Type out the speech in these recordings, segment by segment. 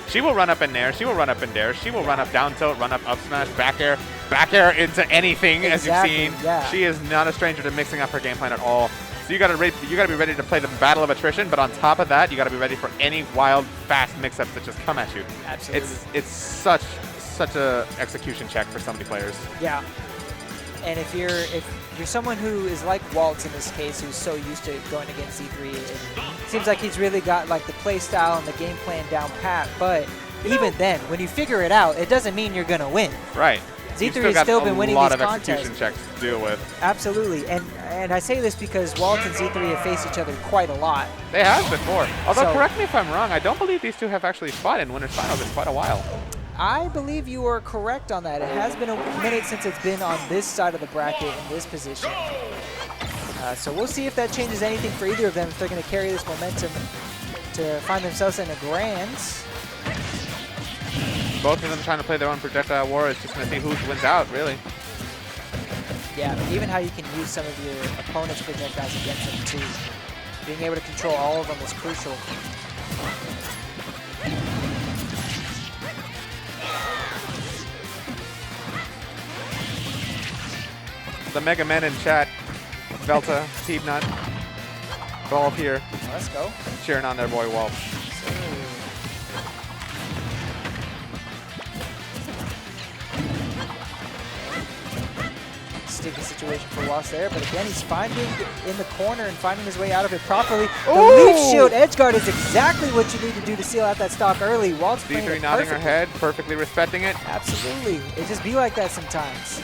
She will run up in there. She will run up in there. She will run up down tilt, run up smash, back air into anything, exactly, as you've seen. Yeah. She is not a stranger to mixing up her game plan at all. So you gotta be ready to play the battle of attrition, but on top of that, you gotta be ready for any wild, fast mix-ups that just come at you. Absolutely. It's such a execution check for so many players. Yeah. And if you're someone who is like Waltz in this case, who's so used to going against Z3, it seems like he's really got like the play style and the game plan down pat. But even then, when you figure it out, it doesn't mean you're gonna win. Right. Z3 has still been winning these contests. A lot of execution checks to deal with. Absolutely, and I say this because Waltz and Z3 have faced each other quite a lot. They have before. Although, So, correct me if I'm wrong, I don't believe these two have actually fought in Winners Finals in quite a while. I believe you are correct on that. It has been a minute since it's been on this side of the bracket in this position. So we'll see if that changes anything for either of them, if they're going to carry this momentum to find themselves in a grands. Both of them trying to play their own projectile war. It's just going to see who wins out, really. Yeah, even how you can use some of your opponent's projectiles against them, too. Being able to control all of them is crucial. The Mega Men in chat, Velta, Team Nut, all here. Let's go. Cheering on their boy Waltz. Sticky situation for Waltz there, but again, he's finding in the corner and finding his way out of it properly. The leaf shield edge guard is exactly what you need to do to seal out that stock early. Waltz playing Z3 it nodding her perfectly. head, perfectly respecting it. Absolutely. It just be like that sometimes.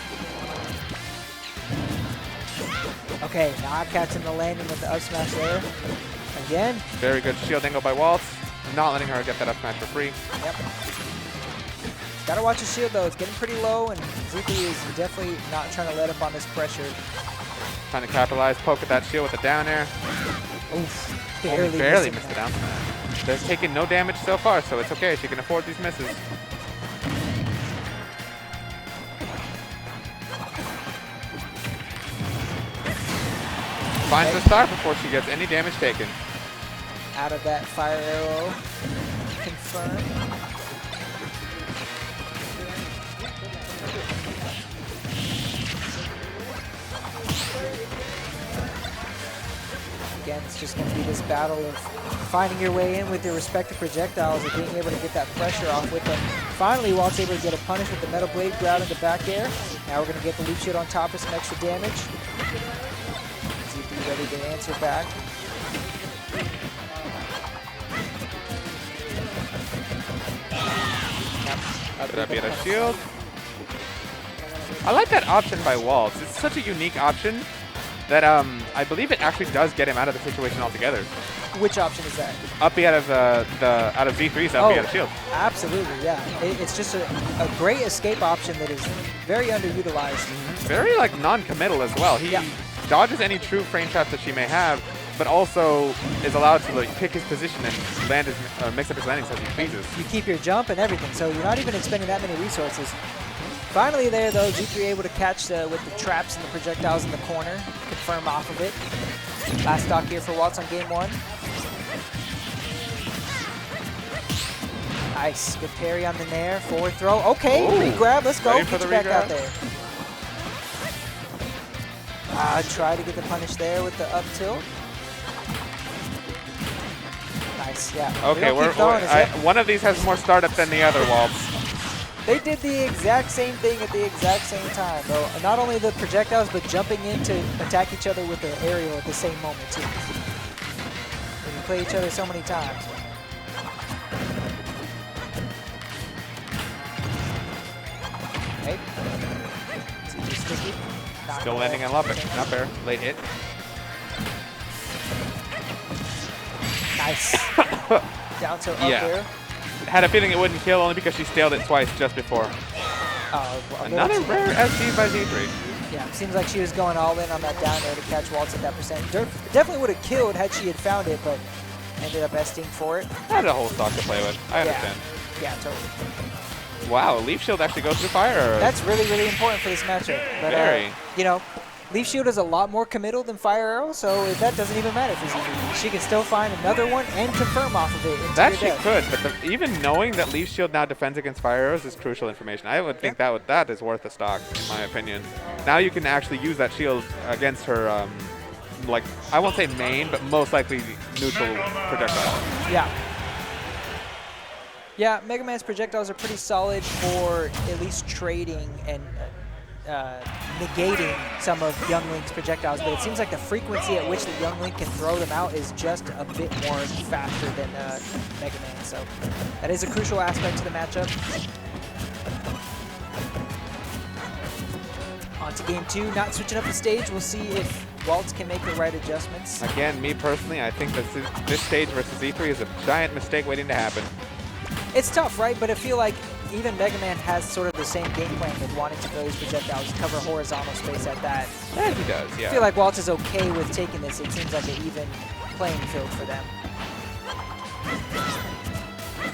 Okay, not catching the landing with the up smash there. Again. Very good shield angle by Waltz. Not letting her get that up smash for free. Yep. Gotta watch his shield though. It's getting pretty low, and Z3 is definitely not trying to let up on this pressure. Trying to capitalize, poke at that shield with a down air. Oof. Barely missed the down smash. They're taking no damage so far, so it's okay. She can afford these misses. Finds the start before she gets any damage taken. Out of that fire arrow. Confirm. Again, it's just going to be this battle of finding your way in with your respective projectiles and being able to get that pressure off with them. Finally, Waltz able to get a punish with the Metal Blade ground into back air. Now we're going to get the leaf shield on top of some extra damage. Z3 ready to answer back. Could that be a shield? I like that option by Waltz. It's such a unique option that I believe it actually does get him out of the situation altogether. Which option is that? Uppy out of out of Z3's uppy out of shield. Absolutely, yeah. It's just a great escape option that is very underutilized. Very like non-committal as well. He dodges any true frame traps that she may have, but also is allowed to like pick his position and land his mix up his landings as he pleases. You keep your jump and everything, so you're not even expending that many resources. Finally there though, Z3 able to catch with the traps and the projectiles in the corner, confirm off of it. Last stock here for Waltz on game one. Nice, good parry on the nair, forward throw. Okay, re-grab, let's go, get you back out there. Try to get the punish there with the up tilt. Nice, yeah. Okay, one of these has more startup than the other, Waltz. They did the exact same thing at the exact same time, though. Not only the projectiles, but jumping in to attack each other with the aerial at the same moment, too. They can play each other so many times. Okay. Sticky. Still landing on up air. Late hit. Nice. Down to up there. Had a feeling it wouldn't kill only because she staled it twice just before. Another rare SD by Z3. Yeah, seems like she was going all in on that down air to catch Waltz at that percent. Definitely would have killed had she had found it, but ended up SDing for it. Had a whole stock to play with. I understand. Yeah, totally. Wow, Leaf Shield actually goes through fire. That's really, really important for this matchup. But, Very. You know, Leaf Shield is a lot more committal than Fire Arrow, so that doesn't even matter for Z3. She can still find another one and confirm off of it into That your she death. could, but even knowing that Leaf Shield now defends against Fire Arrows is crucial information. I would think that is worth a stock, in my opinion. Now you can actually use that shield against her, like, I won't say main, but most likely neutral projectile. Yeah. Yeah, Mega Man's projectiles are pretty solid for at least trading and negating some of Young Link's projectiles, but it seems like the frequency at which the Young Link can throw them out is just a bit more faster than Mega Man, so that is a crucial aspect to the matchup. On to game 2, not switching up the stage. We'll see if Waltz can make the right adjustments. Again, me personally, I think that this stage versus Z3 is a giant mistake waiting to happen. It's tough, right? But I feel like even Mega Man has sort of the same game plan with wanting to throw these projectiles, cover horizontal space at that. Yeah, he does, yeah. I feel like Waltz is okay with taking this. It seems like an even playing field for them.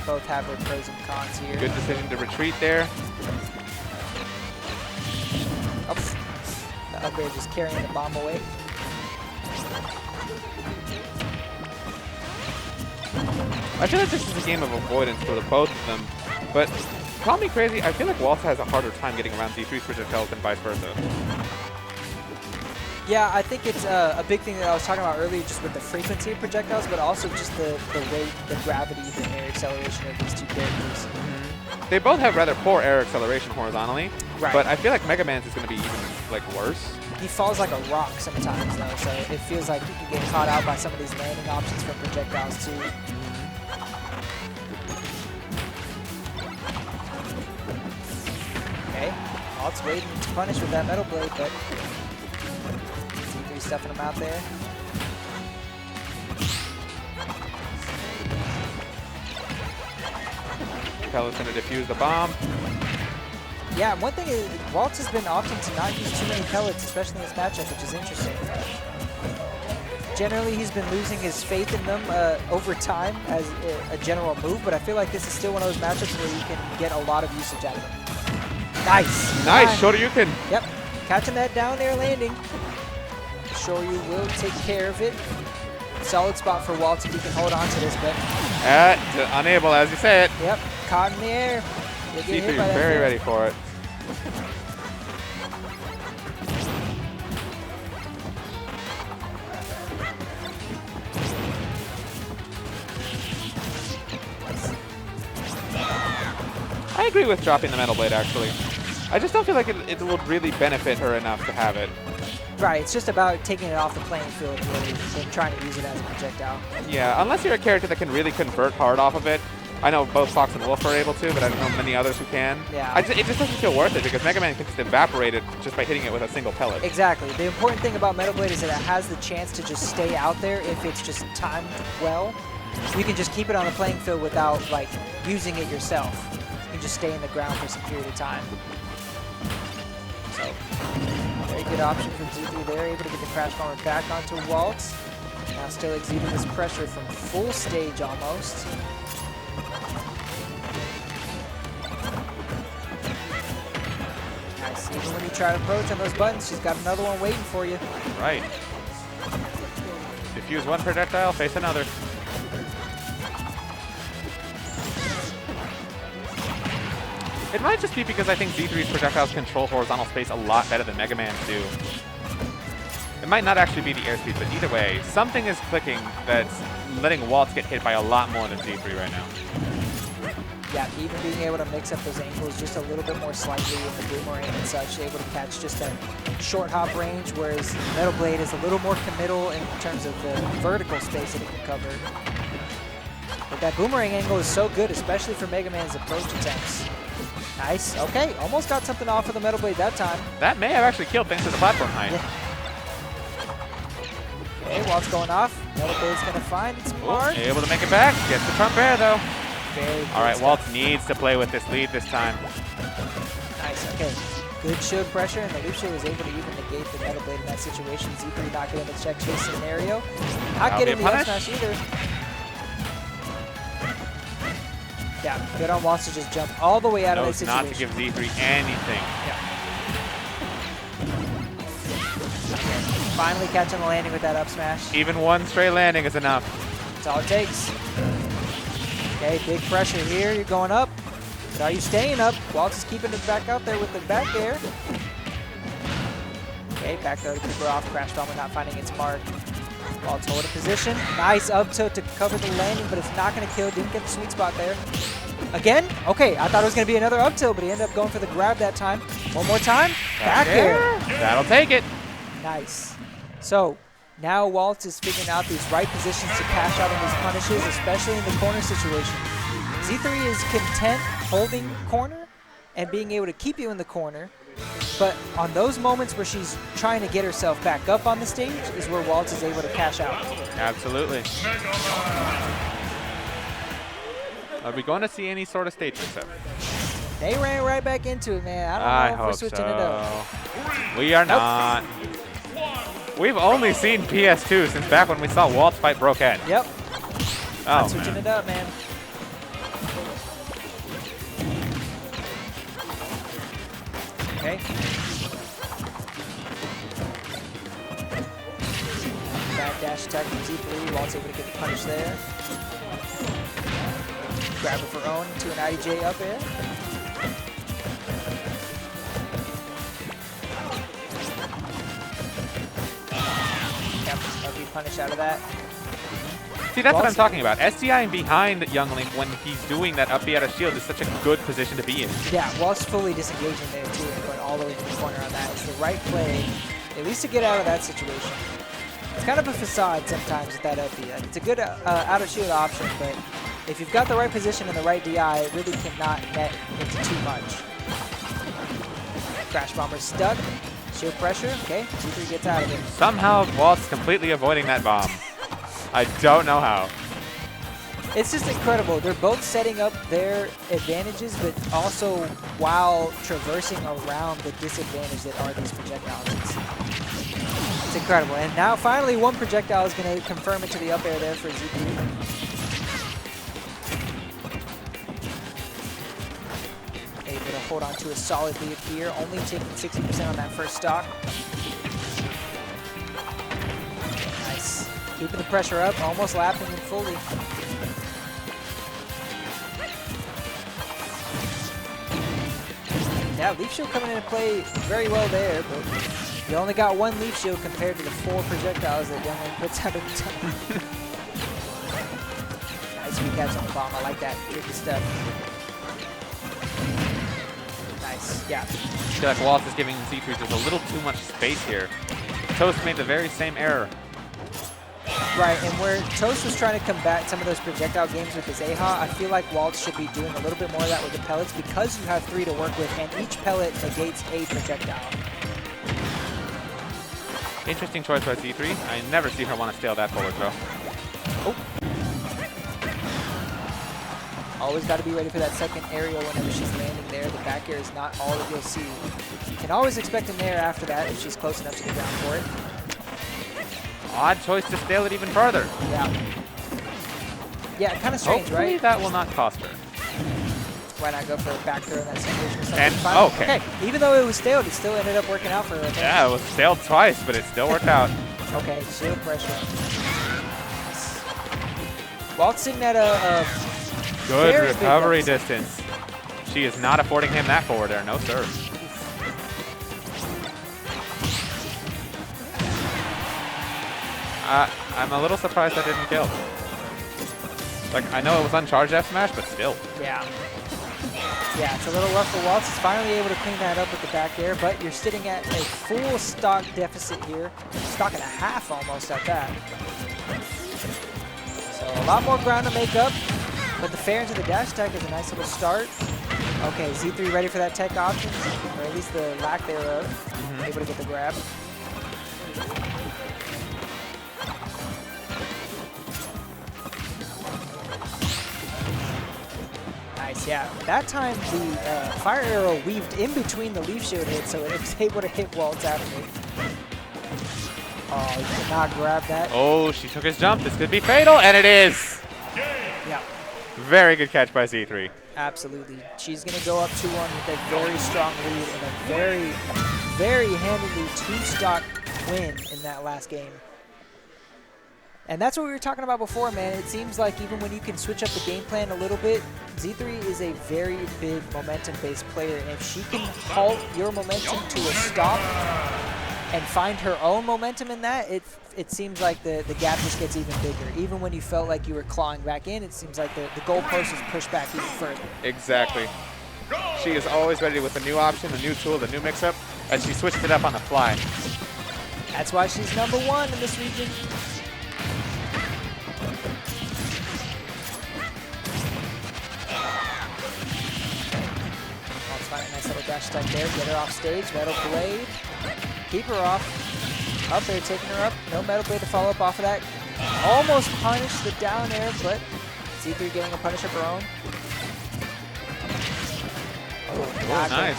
Both have their pros and cons here. Good decision to retreat there. Oh, the upgrade just carrying the bomb away. I feel like this is a game of avoidance for the both of them, but call me crazy, I feel like Waltz has a harder time getting around Z3's projectiles than vice versa. Yeah, I think it's a big thing that I was talking about earlier, just with the frequency of projectiles, but also just the weight, the gravity, the air acceleration of these two characters. They both have rather poor air acceleration horizontally, Right. but I feel like Mega Man's is going to be even like worse. He falls like a rock sometimes, though, so it feels like he can get caught out by some of these landing options from projectiles, too. Okay, Waltz waiting to punish with that Metal Blade, but Z3 stuffing him out there. Pellet's going to defuse the bomb. Yeah, one thing is, Waltz has been opting to not use too many pellets, especially in this matchup, which is interesting. Generally, he's been losing his faith in them over time as a general move, but I feel like this is still one of those matchups where you can get a lot of usage out of them. Nice! Nice, Shoryuken! Yep, catching that down air landing. Shoryu will take care of it. Solid spot for Waltz if he can hold on to this, but... unable, as you say it. Yep, caught in the air. Z3 is very ready for it. I agree with dropping the Metal Blade, actually. I just don't feel like it would really benefit her enough to have it. Right, it's just about taking it off the playing field really, than trying to use it as a projectile. Yeah, unless you're a character that can really convert hard off of it. I know both Fox and Wolf are able to, but I don't know many others who can. Yeah. It just doesn't feel worth it because Mega Man can just evaporate it just by hitting it with a single pellet. Exactly. The important thing about Metal Blade is that it has the chance to just stay out there if it's just timed well. You can just keep it on the playing field without like using it yourself. You can just stay in the ground for some period of time. So, very good option from Z3 there, able to get the Crash Bomber back onto Waltz. Now still exceeding this pressure from full stage almost. Nice. Even when you try to approach on those buttons, she's got another one waiting for you. Right. Diffuse one projectile, face another. It might just be because I think Z3's projectiles control horizontal space a lot better than Mega Man's do. It might not actually be the airspeed, but either way, something is clicking that's letting Waltz get hit by a lot more than Z3 right now. Yeah, even being able to mix up those angles just a little bit more slightly with the boomerang and such, able to catch just that short hop range, whereas Metal Blade is a little more committal in terms of the vertical space that it can cover. But that boomerang angle is so good, especially for Mega Man's approach attempts. Nice. Okay, almost got something off of the Metal Blade that time. That may have actually killed thanks to the platform height. Yeah. Okay, Waltz going off. Metal Blade's going to find its mark. Able to make it back. Gets the front bear, though. Very good All right, stuff. Waltz needs to play with this lead this time. Nice, okay. Good shield pressure, and the Leaf Shield was able to even negate the Metal Blade in that situation. Z3 not getting the check chase scenario. Not getting the F smash either. Yeah, good on Waltz to just jump all the way out of that situation. Not to give Z3 anything. Yeah. Finally catching the landing with that up smash. Even one stray landing is enough. That's all it takes. Okay, big pressure here. You're going up. But are you staying up? Waltz is keeping it back out there with the back air. Okay, back throw to keep her off. Crash Bomber not finding its mark. Waltz holding position. Nice up tilt to cover the landing, but it's not going to kill. Didn't get the sweet spot there. Again? Okay, I thought it was going to be another up tilt, but he ended up going for the grab that time. One more time. Back air. That'll take it. Nice. So now Waltz is figuring out these right positions to cash out on these punishes, especially in the corner situation. Z3 is content holding corner and being able to keep you in the corner, but on those moments where she's trying to get herself back up on the stage is where Waltz is able to cash out. Absolutely. Are we going to see any sort of stage mix-up? They ran right back into it, man. I don't know if we're switching it up. We are not. We've only seen PS2 since back when we saw Waltz fight Broken. Yep. Oh, switching it up, man. Okay. Back dash attack from Z3. Waltz able to get the punish there. Grab it for own to an IDJ up air. Ugly punish out of that. See, that's what I'm talking about. SDI behind Youngling when he's doing that up B out of shield is such a good position to be in. Yeah, Waltz fully disengaging there too and going all the way to the corner on that. It's the right play, at least to get out of that situation. It's kind of a facade sometimes with that up B. It's a good out of shield option, but if you've got the right position and the right DI, it really cannot net into too much. Crash Bomber's stuck. Shield pressure. Okay, Z3 gets out of it. Somehow, Waltz completely avoiding that bomb. I don't know how. It's just incredible. They're both setting up their advantages, but also while traversing around the disadvantage that are these projectiles. It's incredible. And now finally one projectile is going to confirm it to the up air there for Z3. Able to hold on to a solid lead here, only taking 60% on that first stock. Nice. Keeping the pressure up, almost lapping him fully. Yeah, Leaf Shield coming into play very well there, but you only got one Leaf Shield compared to the 4 projectiles that Youngling puts out at the time. Nice recatch on the bomb, I like that. Tricky stuff. Nice, yeah. I feel like Waltz is giving Z3 just a little too much space here. Toast made the very same error. Right, and where Toast was trying to combat some of those projectile games with his AHA, I feel like Waltz should be doing a little bit more of that with the pellets because you have 3 to work with, and each pellet negates a projectile. Interesting choice by Z3. I never see her want to steal that forward throw. Oh. Always got to be ready for that second aerial whenever she's landing there. The back air is not all that you'll see. You can always expect an air after that if she's close enough to get down for it. Odd choice to steal it even further. Yeah. Yeah, kind of strange, Hopefully right? that will not cost her. Why not go for a back throw in that situation? And, okay. Even though it was staled, it still ended up working out for her. Yeah, it was staled twice, but it still worked out. Okay, shield pressure. Waltz sitting at a good very recovery distance. She is not affording him that forward air, no sir. I'm a little surprised that didn't kill. Like, I know it was uncharged F smash, but still. Yeah. Yeah, it's a little rough for Waltz. He's finally able to clean that up with the back air, but you're sitting at a full stock deficit here. Stock and a half almost at that. So a lot more ground to make up, but the fair into the dash attack is a nice little start. Okay, Z3 ready for that tech option, or at least the lack thereof. Able to get the grab. Nice, yeah. That time the fire arrow weaved in between the leaf shield hits, so it was able to hit Waltz out of it. Oh, he did not grab that. Oh, she took his jump. This could be fatal, and it is. Yeah. Very good catch by Z3. Absolutely. She's going to go up 2-1 with a very strong lead and a very, very handily 2-stock win in that last game. And that's what we were talking about before, man. It seems like even when you can switch up the game plan a little bit, Z3 is a very big momentum-based player. And if she can halt your momentum to a stop and find her own momentum in that, it seems like the gap just gets even bigger. Even when you felt like you were clawing back in, it seems like the goalpost is pushed back even further. Exactly. She is always ready with a new option, a new tool, the new mix-up, and she switched it up on the fly. That's why she's #1 in this region. Find a nice little dash attack there. Get her off stage. Metal Blade. Keep her off. Up there, taking her up. No Metal Blade to follow up off of that. Almost punished the down air, but Z3 getting a punish of her own. Oh, nice.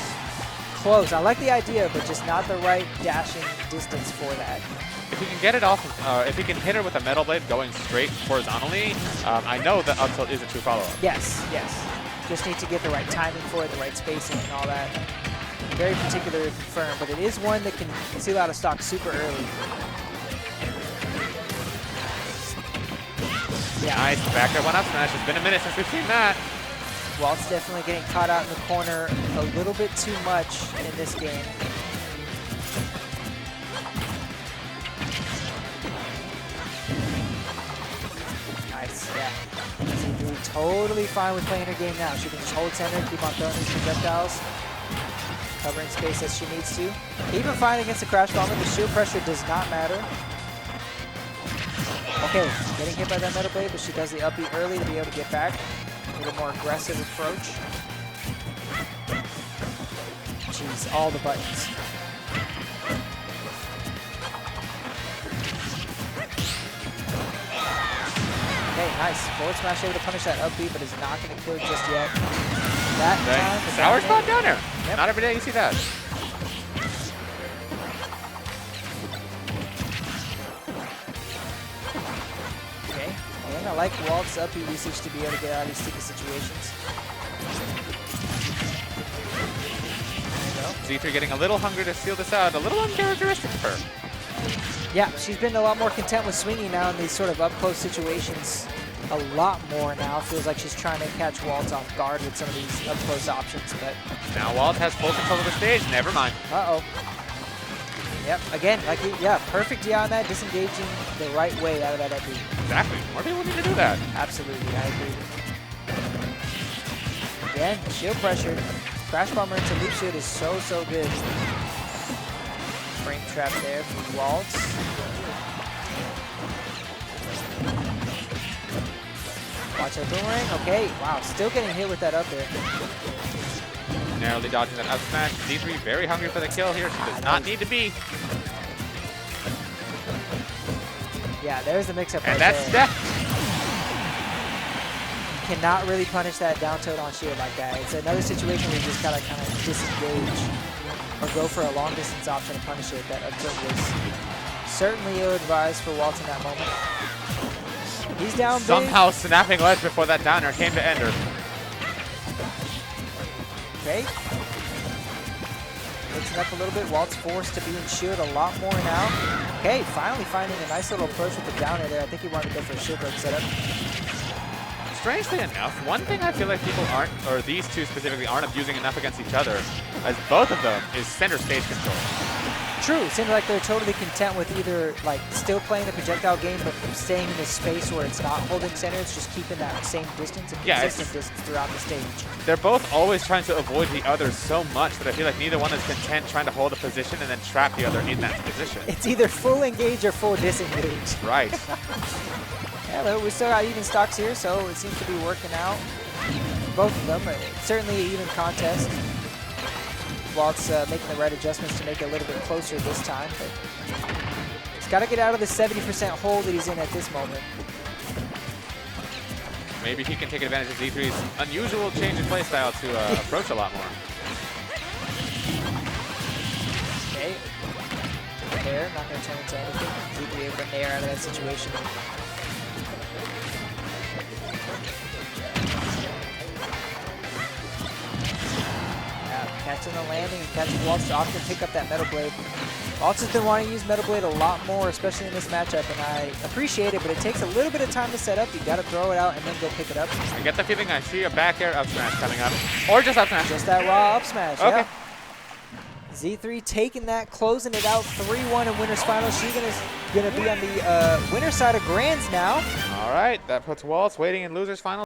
Close. I like the idea, but just not the right dashing distance for that. If he can get it off, if he can hit her with a Metal Blade going straight horizontally, I know that up tilt is a true follow-up. Yes, yes. Just need to get the right timing for it, the right spacing and all that. Very particular and firm, but it is one that can seal out of stock super early. Yeah. Nice. Back there, one up smash. It's been a minute since we've seen that. Waltz definitely getting caught out in the corner a little bit too much in this game. Nice, yeah. Z3 totally fine with playing her game now. She can just hold center, keep on throwing these projectiles, covering space as she needs to. Even fine against the crash bomber, the shield pressure does not matter. Okay, getting hit by that Metal Blade, but she does the up B early to be able to get back. A little more aggressive approach. Jeez, all the buttons. Okay, nice. Forward smash able to punish that up B, but is not going to kill just yet. That time. Sour spot down there. Yep. Not every day you see that. Okay, and I like Waltz up B usage to be able to get out of these sticky situations. There you go. Z3 getting a little hungry to seal this out. A little uncharacteristic of her. Yeah, she's been a lot more content with swinging now in these sort of up-close situations. A lot more now. Feels like she's trying to catch Waltz off guard with some of these up-close options, but... Now Waltz has full control of the stage. Never mind. Uh-oh. Yep, again, like, yeah, perfect DI on that, disengaging the right way out of that up B. Exactly. More people need to do that. Absolutely, I agree. Again, shield pressure. Crash Bomber into loop shield is so, so good. Frame trap there from Waltz. Watch out, boomerang. Okay, wow, still getting hit with that up there. Narrowly dodging that up smash. Z3 very hungry for the kill here. She does not need to be. Yeah, there's the mix-up right And that's there. death. Cannot really punish that down tilt on shield like that. It's another situation where you just gotta kind of disengage or go for a long distance option to punish it. That up tilt was certainly ill-advised for Waltz in that moment. He's down big. Somehow snapping ledge before that downer came to end her. Okay. Mixing up a little bit. Waltz forced to be in shield a lot more now. Okay, finally finding a nice little approach with the downer there. I think he wanted to go for a shield break setup. Strangely enough, one thing I feel like people aren't, or these two specifically, aren't abusing enough against each other, as both of them, is center stage control. True. It seems like they're totally content with either like still playing the projectile game, but staying in this space where it's not holding center. It's just keeping that same distance and consistent distance throughout the stage. They're both always trying to avoid the other so much that I feel like neither one is content trying to hold a position and then trap the other in that position. It's either full engage or full disengage. Right. Yeah, we still got even stocks here, so it seems to be working out. Both of them. Certainly an even contest. Waltz making the right adjustments to make it a little bit closer this time, but he's got to get out of the 70% hole that he's in at this moment. Maybe he can take advantage of Z3's unusual change in playstyle to approach a lot more. Okay. Nair, not going to turn into anything. Z3 able to nair out of that situation. Catching the landing, catching Waltz to often pick up that Metal Blade. Waltz has been wanting to use Metal Blade a lot more, especially in this matchup, and I appreciate it, but it takes a little bit of time to set up. You got to throw it out and then go pick it up. I get the feeling I see a back air up smash coming up. Or just up smash. Just that raw up smash, Okay. yeah. Z3 taking that, closing it out 3-1 in winners finals. She's gonna be on the winner side of Grands now. All right, that puts Waltz waiting in losers finals.